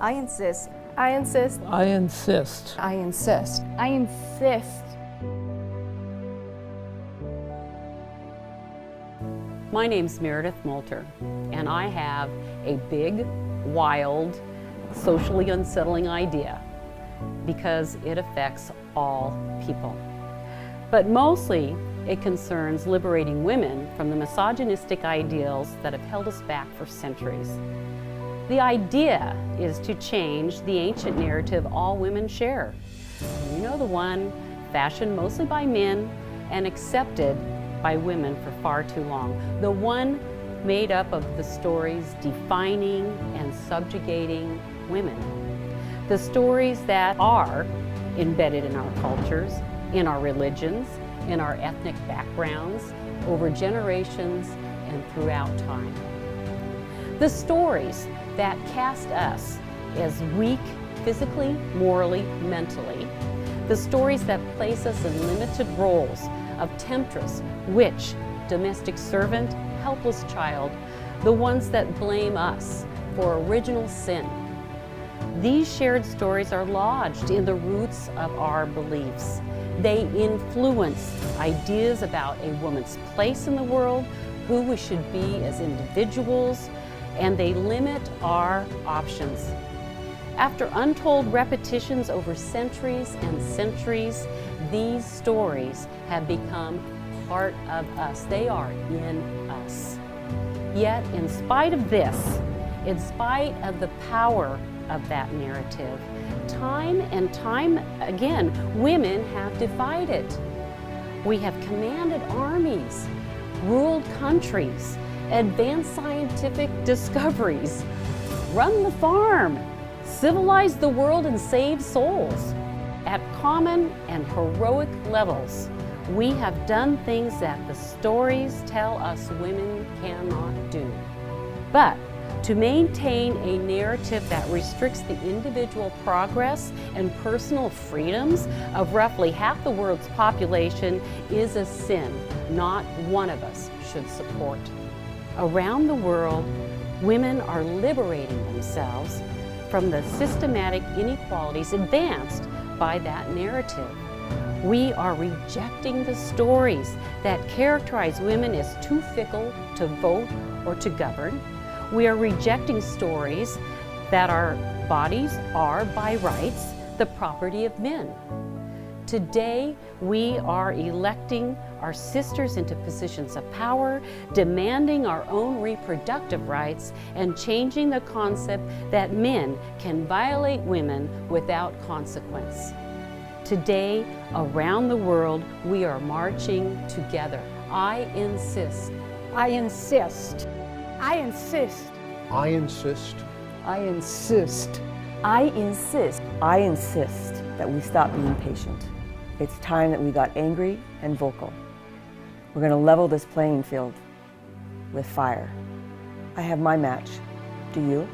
I insist. I insist. I insist. I insist. I insist. My name's Meredith Moulter, and I have a big, wild, socially unsettling idea because it affects all people. But mostly, it concerns liberating women from the misogynistic ideals that have held us back for centuries. The idea is to change the ancient narrative all women share. You know, the one fashioned mostly by men and accepted by women for far too long. The one made up of the stories defining and subjugating women. The stories that are embedded in our cultures, in our religions, in our ethnic backgrounds, over generations and throughout time. The stories that cast us as weak physically, morally, mentally. The stories that place us in limited roles of temptress, witch, domestic servant, helpless child, the ones that blame us for original sin. These shared stories are lodged in the roots of our beliefs. They influence ideas about a woman's place in the world, who we should be as individuals, and they limit our options. After untold repetitions over centuries and centuries, these stories have become part of us. They are in us. Yet, in spite of this, in spite of the power of that narrative, time and time again, women have defied it. We have commanded armies, ruled countries, advanced scientific discoveries, run the farm, civilized the world and saved souls. At common and heroic levels, we have done things that the stories tell us women cannot do. But to maintain a narrative that restricts the individual progress and personal freedoms of roughly half the world's population is a sin not one of us should support. Around the world, women are liberating themselves from the systematic inequalities advanced by that narrative. We are rejecting the stories that characterize women as too fickle to vote or to govern. We are rejecting stories that our bodies are, by rights, the property of men. Today, we are electing our sisters into positions of power, demanding our own reproductive rights, and changing the concept that men can violate women without consequence. Today, around the world, we are marching together. I insist. I insist. I insist. I insist. I insist. I insist. I insist that we stop being patient. It's time that we got angry and vocal. We're going to level this playing field with fire. I have my match. Do you?